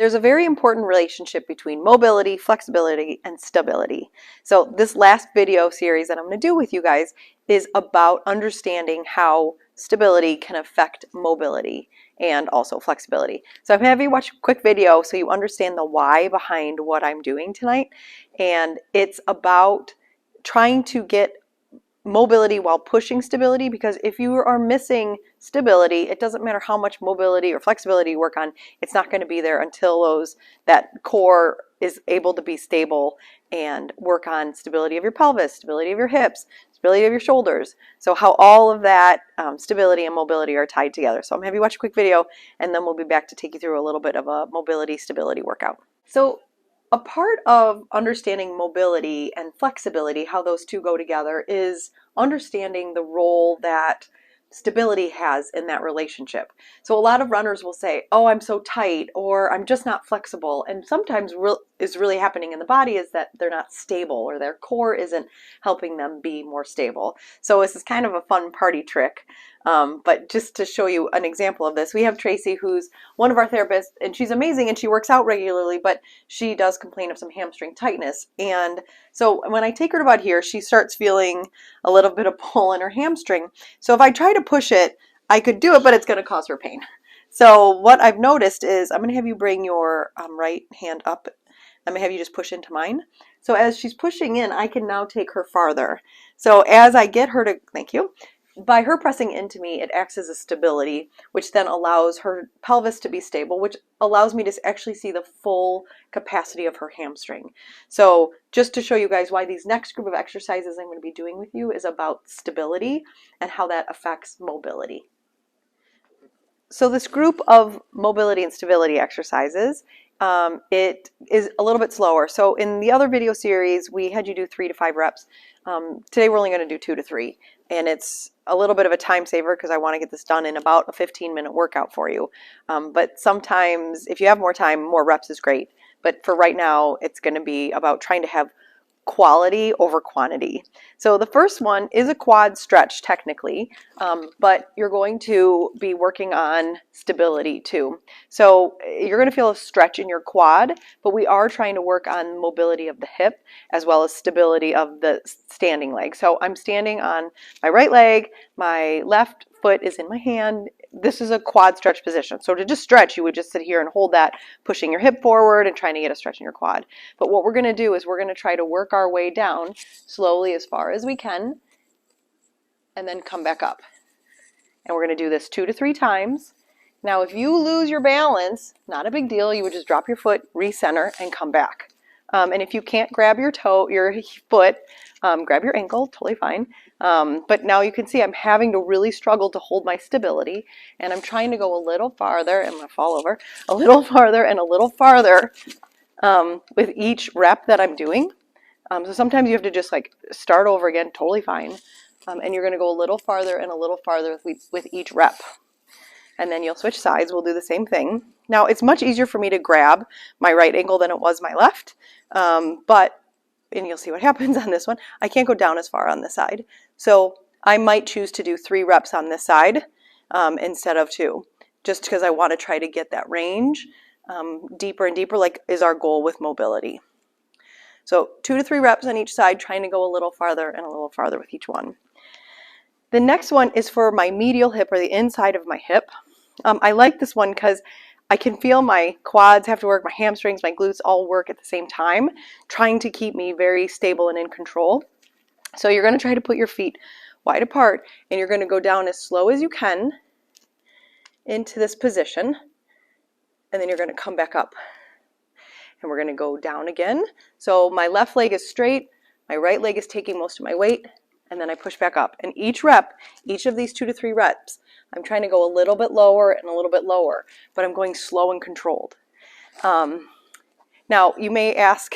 There's a very important relationship between mobility, flexibility, and stability. So this last video series that I'm going to do with you guys is about understanding how stability can affect mobility and also flexibility. So I'm going to have you watch a quick video so you understand the why behind what I'm doing tonight. And it's about trying to get mobility while pushing stability, because if you are missing stability, it doesn't matter how much mobility or flexibility you work on, it's not going to be there until that core is able to be stable and work on stability of your pelvis, stability of your hips, stability of your shoulders. So how all of that stability and mobility are tied together. So I'm going to have you watch a quick video and then we'll be back to take you through a little bit of a mobility stability workout. So a part of understanding mobility and flexibility, how those two go together, is understanding the role that stability has in that relationship. So a lot of runners will say, oh, I'm so tight, or I'm just not flexible. And sometimes is really happening in the body is that they're not stable, or their core isn't helping them be more stable. So this is kind of a fun party trick. But just to show you an example of this, we have Tracy, who's one of our therapists, and she's amazing and she works out regularly, but she does complain of some hamstring tightness. And so when I take her about here, she starts feeling a little bit of pull in her hamstring. So if I try to push it, I could do it, but it's going to cause her pain. So what I've noticed is I'm going to have you bring your right hand up. I'm going to have you just push into mine. So as she's pushing in, I can now take her farther. So as I get her to, thank you, by her pressing into me, it acts as a stability, which then allows her pelvis to be stable, which allows me to actually see the full capacity of her hamstring. So just to show you guys why these next group of exercises I'm going to be doing with you is about stability and how that affects mobility. So this group of mobility and stability exercises, it is a little bit slower. So in the other video series, we had you do 3 to 5 reps. Today we're only going to do 2 to 3. And it's a little bit of a time saver because I want to get this done in about a 15-minute workout for you. But sometimes if you have more time, more reps is great. But for right now, it's going to be about trying to have quality over quantity. So the first one is a quad stretch technically, but you're going to be working on stability too. So you're going to feel a stretch in your quad, but we are trying to work on mobility of the hip as well as stability of the standing leg. So I'm standing on my right leg, my left foot is in my hand. This is a quad stretch position. So to just stretch, you would just sit here and hold that, pushing your hip forward and trying to get a stretch in your quad. But what we're going to do is we're going to try to work our way down slowly as far as we can and then come back up. And we're going to do this 2 to 3 times. Now, if you lose your balance, not a big deal. You would just drop your foot, recenter, and come back. And if you can't grab your foot, grab your ankle, totally fine. But now you can see I'm having to really struggle to hold my stability, and I'm trying to go a little farther, and I'm going to fall over, a little farther and a little farther with each rep that I'm doing. So sometimes you have to just like start over again, totally fine. And you're going to go a little farther and a little farther with each rep. And then you'll switch sides. We'll do the same thing. Now, it's much easier for me to grab my right ankle than it was my left. And you'll see what happens on this one. I can't go down as far on this side. So I might choose to do 3 reps on this side instead of 2, just because I want to try to get that range deeper and deeper, like is our goal with mobility. So 2 to 3 reps on each side, trying to go a little farther and a little farther with each one. The next one is for my medial hip, or the inside of my hip. I like this one because I can feel my quads have to work, my hamstrings, my glutes all work at the same time, trying to keep me very stable and in control. So you're going to try to put your feet wide apart, and you're going to go down as slow as you can into this position, and then you're going to come back up. And we're going to go down again. So my left leg is straight, my right leg is taking most of my weight, and then I push back up. And each rep, each of these 2 to 3 reps, I'm trying to go a little bit lower and a little bit lower, but I'm going slow and controlled. Now, you may ask,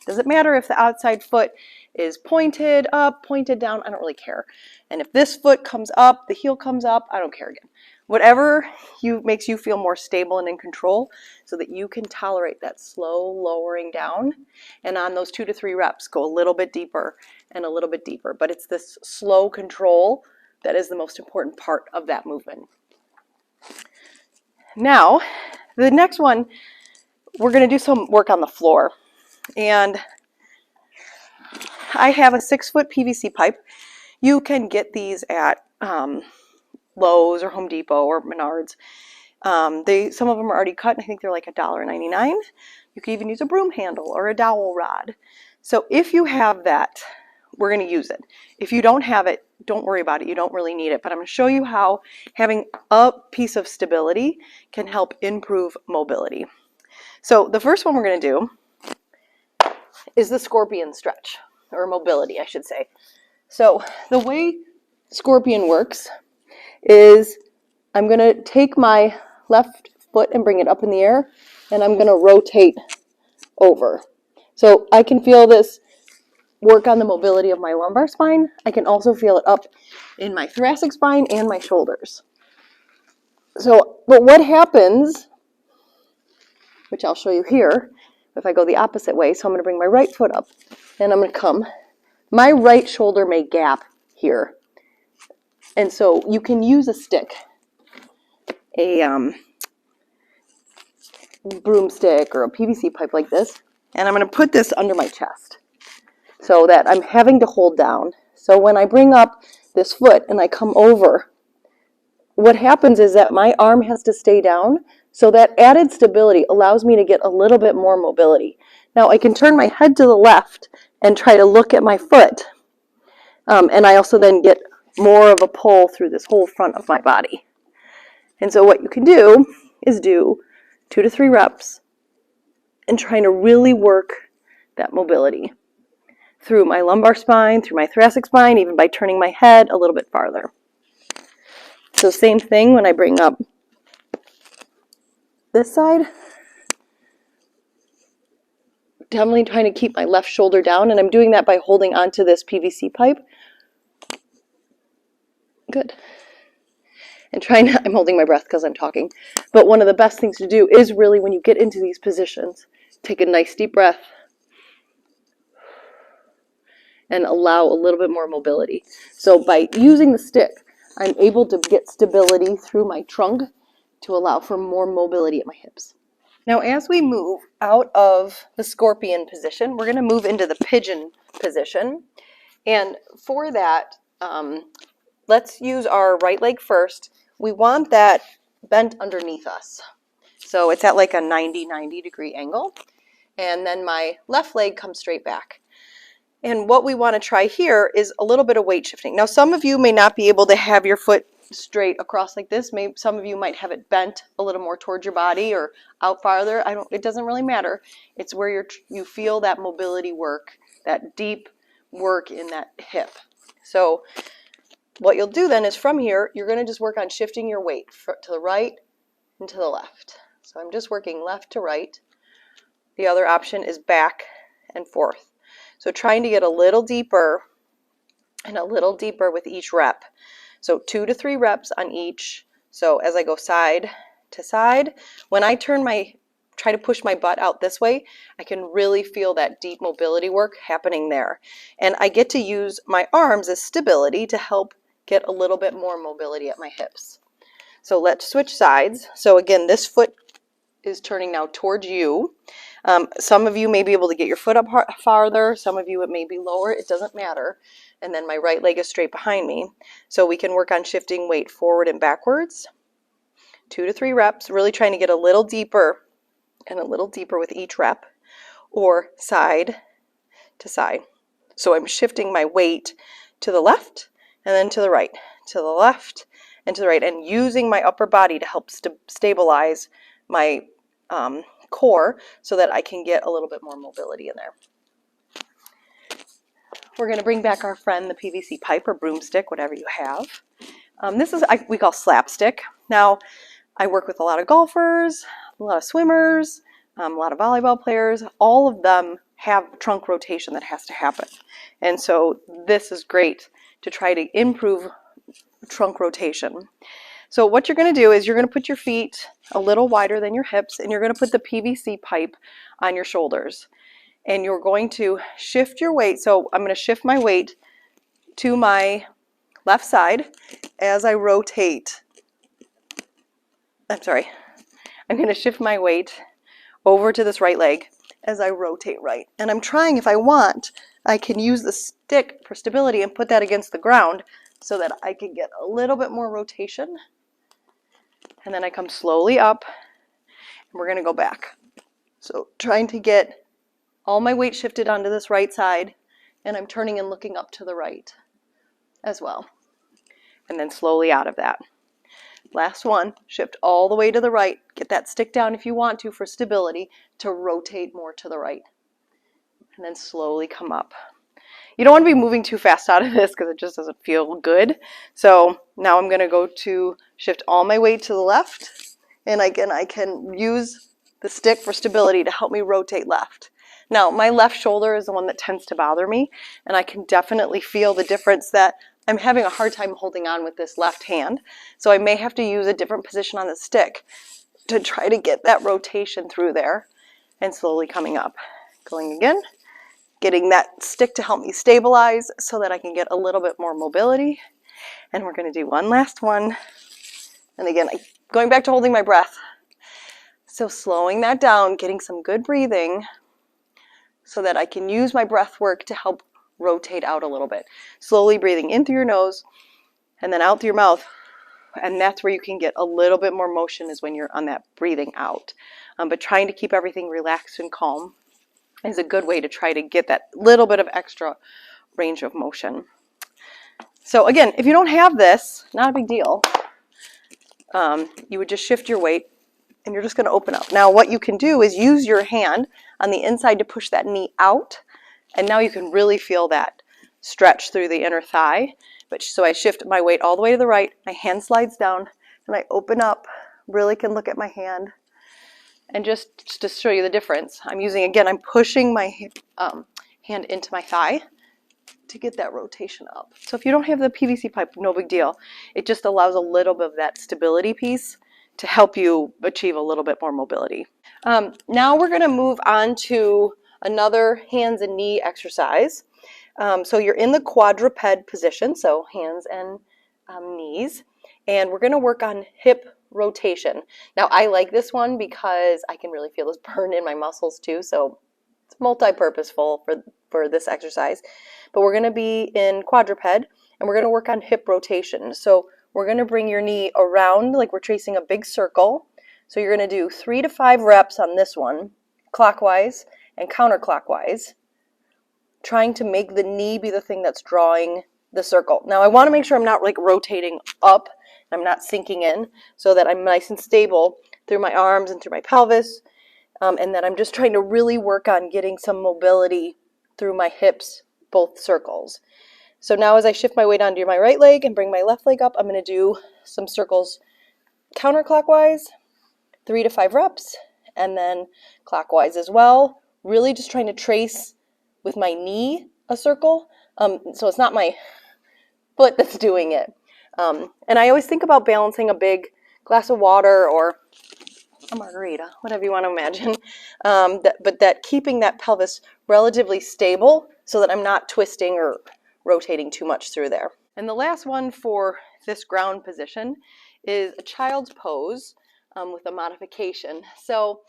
does it matter if the outside foot is pointed up, pointed down? I don't really care. And if this foot comes up, the heel comes up, I don't care again. Whatever makes you feel more stable and in control so that you can tolerate that slow lowering down. And on those 2 to 3 reps, go a little bit deeper and a little bit deeper. But it's this slow control that is the most important part of that movement. Now, the next one we're going to do some work on the floor. And I have a 6-foot PVC pipe. You can get these at Lowe's or Home Depot or Menards. Some of them are already cut, and I think they're like $1.99. You can even use a broom handle or a dowel rod. So if you have that, we're going to use it. If you don't have it, don't worry about it. You don't really need it. But I'm going to show you how having a piece of stability can help improve mobility. So the first one we're going to do is the scorpion stretch, or mobility, I should say. So the way scorpion works is I'm going to take my left foot and bring it up in the air, and I'm going to rotate over. So I can feel this work on the mobility of my lumbar spine. I can also feel it up in my thoracic spine and my shoulders. So, but what happens, which I'll show you here, if I go the opposite way, so I'm going to bring my right foot up, and I'm going to come. My right shoulder may gap here. And so you can use a stick, a broomstick or a PVC pipe like this, and I'm going to put this under my chest so that I'm having to hold down. So when I bring up this foot and I come over, what happens is that my arm has to stay down, so that added stability allows me to get a little bit more mobility. Now I can turn my head to the left and try to look at my foot, and I also then get more of a pull through this whole front of my body. And so what you can do is do 2 to 3 reps and trying to really work that mobility through my lumbar spine, through my thoracic spine, even by turning my head a little bit farther. So same thing when I bring up this side. Definitely trying to keep my left shoulder down, and I'm doing that by holding onto this PVC pipe. Good. And I'm holding my breath because I'm talking. But one of the best things to do is really, when you get into these positions, take a nice deep breath and allow a little bit more mobility. So by using the stick, I'm able to get stability through my trunk to allow for more mobility at my hips. Now, as we move out of the scorpion position, we're going to move into the pigeon position. And for that, let's use our right leg first. We want that bent underneath us. So it's at like a 90 degree angle. And then my left leg comes straight back. And what we want to try here is a little bit of weight shifting. Now, some of you may not be able to have your foot straight across like this. Maybe some of you might have it bent a little more towards your body or out farther. It doesn't really matter. It's where you feel that mobility work, that deep work in that hip. So what you'll do then is from here, you're going to just work on shifting your weight to the right and to the left. So I'm just working left to right. The other option is back and forth. So trying to get a little deeper and a little deeper with each rep. So 2 to 3 reps on each. So as I go side to side, when I try to push my butt out this way, I can really feel that deep mobility work happening there. And I get to use my arms as stability to help get a little bit more mobility at my hips. So let's switch sides. So again, this foot is turning now towards you. Some of you may be able to get your foot up farther. Some of you it may be lower. It doesn't matter. And then my right leg is straight behind me. So we can work on shifting weight forward and backwards. 2 to 3 reps, really trying to get a little deeper and a little deeper with each rep, or side to side. So I'm shifting my weight to the left and then to the right, to the left and to the right, and using my upper body to help stabilize my core so that I can get a little bit more mobility in there. We're going to bring back our friend, the PVC pipe or broomstick, whatever you have. This is we call slapstick. Now, I work with a lot of golfers, a lot of swimmers, a lot of volleyball players. All of them have trunk rotation that has to happen. And so this is great to try to improve trunk rotation. So what you're going to do is you're going to put your feet a little wider than your hips, and you're going to put the PVC pipe on your shoulders. And you're going to shift your weight. So I'm going to shift my weight to my left side as I rotate. I'm going to shift my weight over to this right leg as I rotate right. And I'm trying, if I want, I can use the stick for stability and put that against the ground so that I can get a little bit more rotation. And then I come slowly up, and we're going to go back. So trying to get all my weight shifted onto this right side, and I'm turning and looking up to the right as well. And then slowly out of that. Last one, shift all the way to the right. Get that stick down if you want to for stability to rotate more to the right. And then slowly come up. You don't want to be moving too fast out of this because it just doesn't feel good. So now I'm going to go to shift all my weight to the left. And again, I can use the stick for stability to help me rotate left. Now, my left shoulder is the one that tends to bother me, and I can definitely feel the difference that I'm having a hard time holding on with this left hand. So I may have to use a different position on the stick to try to get that rotation through there and slowly coming up. Going again, getting that stick to help me stabilize so that I can get a little bit more mobility. And we're going to do one last one. And again, going back to holding my breath. So slowing that down, getting some good breathing so that I can use my breath work to help rotate out a little bit. Slowly breathing in through your nose and then out through your mouth. And that's where you can get a little bit more motion, is when you're on that breathing out. But trying to keep everything relaxed and calm is a good way to try to get that little bit of extra range of motion. So again, if you don't have this, not a big deal. You would just shift your weight and you're just going to open up. Now what you can do is use your hand on the inside to push that knee out, and now you can really feel that stretch through the inner thigh. So I shift my weight all the way to the right, my hand slides down, and I open up, really can look at my hand. And just to show you the difference, I'm pushing my hand into my thigh to get that rotation up. So if you don't have the PVC pipe, no big deal. It just allows a little bit of that stability piece to help you achieve a little bit more mobility. Now we're going to move on to another hands and knee exercise. So you're in the quadruped position, so hands and knees, and we're going to work on hip rotation. Now I like this one because I can really feel this burn in my muscles too, so it's multi-purposeful for this exercise. But we're going to be in quadruped, and we're going to work on hip rotation. So we're going to bring your knee around like we're tracing a big circle. So you're going to do 3 to 5 reps on this one, clockwise and counterclockwise, trying to make the knee be the thing that's drawing the circle. Now I want to make sure I'm not like rotating up, and I'm not sinking in, so that I'm nice and stable through my arms and through my pelvis, and that I'm just trying to really work on getting some mobility through my hips, both circles. So now as I shift my weight onto my right leg and bring my left leg up, I'm going to do some circles counterclockwise, 3 to 5 reps, and then clockwise as well. Really just trying to trace with my knee a circle. So it's not my foot that's doing it. And I always think about balancing a big glass of water or a margarita, whatever you want to imagine. But that keeping that pelvis relatively stable so that I'm not twisting or rotating too much through there. And the last one for this ground position is a child's pose with a modification. So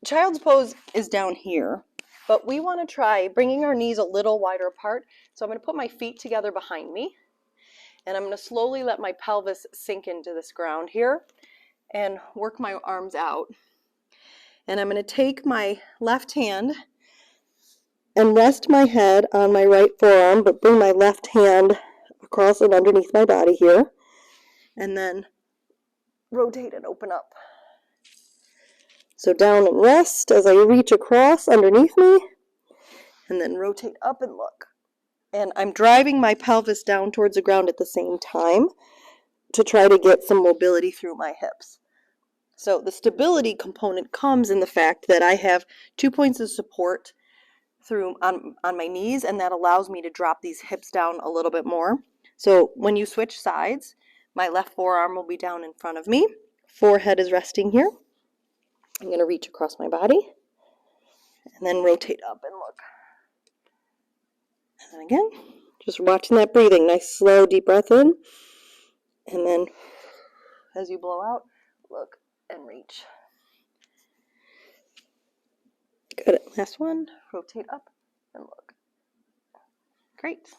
child's pose is down here, but we want to try bringing our knees a little wider apart. So I'm going to put my feet together behind me, and I'm going to slowly let my pelvis sink into this ground here and work my arms out. And I'm going to take my left hand and rest my head on my right forearm, but bring my left hand across and underneath my body here, and then rotate and open up. So down and rest as I reach across underneath me, and then rotate up and look. And I'm driving my pelvis down towards the ground at the same time to try to get some mobility through my hips. So the stability component comes in the fact that I have 2 points of support on my knees, and that allows me to drop these hips down a little bit more. So when you switch sides, my left forearm will be down in front of me. Forehead is resting here. I'm going to reach across my body and then rotate up and look. And again, just watching that breathing. Nice, slow, deep breath in. And then as you blow out, look and reach. Good. Last one. Rotate up and look. Great.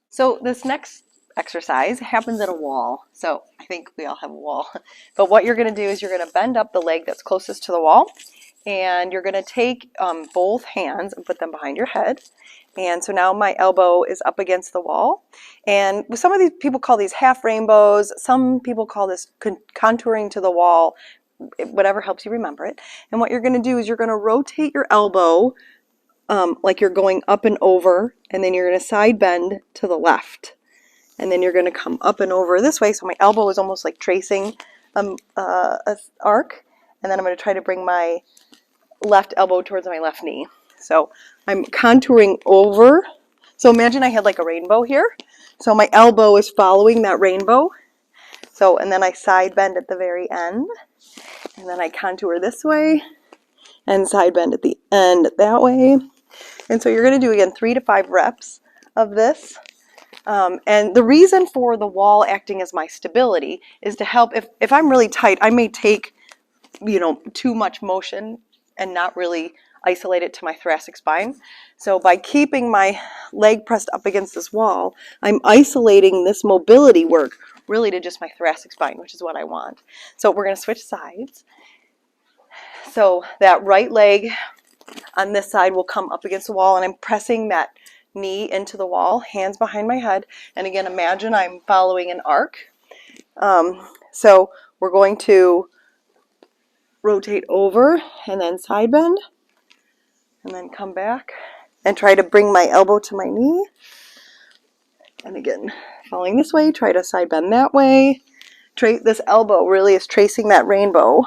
So this next exercise happens at a wall. So I think we all have a wall. But what you're going to do is you're going to bend up the leg that's closest to the wall. And you're going to take both hands and put them behind your head. And so now my elbow is up against the wall. And some of these people call these half rainbows. Some people call this contouring to the wall. Whatever helps you remember it. And what you're going to do is you're going to rotate your elbow like you're going up and over, and then you're going to side bend to the left. And then you're going to come up and over this way. So my elbow is almost like tracing an arc. And then I'm going to try to bring my left elbow towards my left knee. So I'm contouring over. So imagine I had like a rainbow here. So my elbow is following that rainbow. So, and then I side bend at the very end. And then I contour this way and side bend at the end that way. And so you're going to do, again, 3 to 5 reps of this. And the reason for the wall acting as my stability is to help, if I'm really tight, I may take, too much motion and not really isolate it to my thoracic spine. So by keeping my leg pressed up against this wall, I'm isolating this mobility work really to just my thoracic spine, which is what I want. So we're going to switch sides. So that right leg on this side will come up against the wall, and I'm pressing that knee into the wall, hands behind my head. And again, imagine I'm following an arc. So we're going to rotate over and then side bend, and then come back and try to bring my elbow to my knee. And again, following this way, try to side bend that way. This elbow really is tracing that rainbow.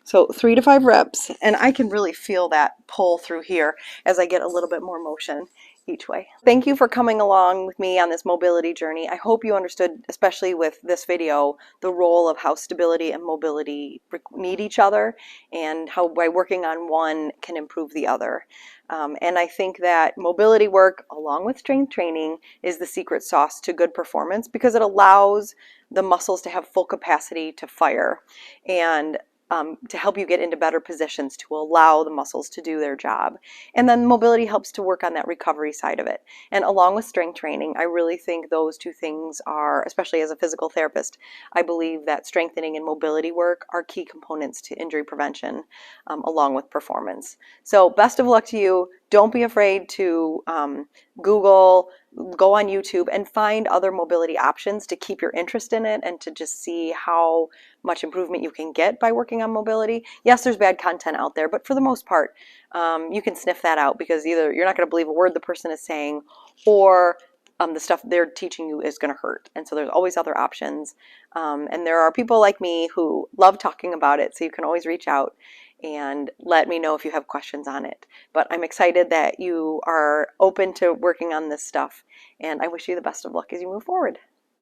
So 3 to 5 reps, and I can really feel that pull through here as I get a little bit more motion each way. Thank you for coming along with me on this mobility journey. I hope you understood, especially with this video, the role of how stability and mobility need each other, and how by working on one can improve the other. And I think that mobility work, along with strength training, is the secret sauce to good performance, because it allows the muscles to have full capacity to fire, and to help you get into better positions to allow the muscles to do their job. And then mobility helps to work on that recovery side of it. And along with strength training, I really think those two things are, especially as a physical therapist, I believe that strengthening and mobility work are key components to injury prevention, along with performance. So best of luck to you. Don't be afraid to Google, go on YouTube, and find other mobility options to keep your interest in it and to just see how much improvement you can get by working on mobility. Yes, there's bad content out there, but for the most part, you can sniff that out, because either you're not going to believe a word the person is saying, or the stuff they're teaching you is going to hurt. And so there's always other options. And there are people like me who love talking about it, so you can always reach out and let me know if you have questions on it. But I'm excited that you are open to working on this stuff, and I wish you the best of luck as you move forward.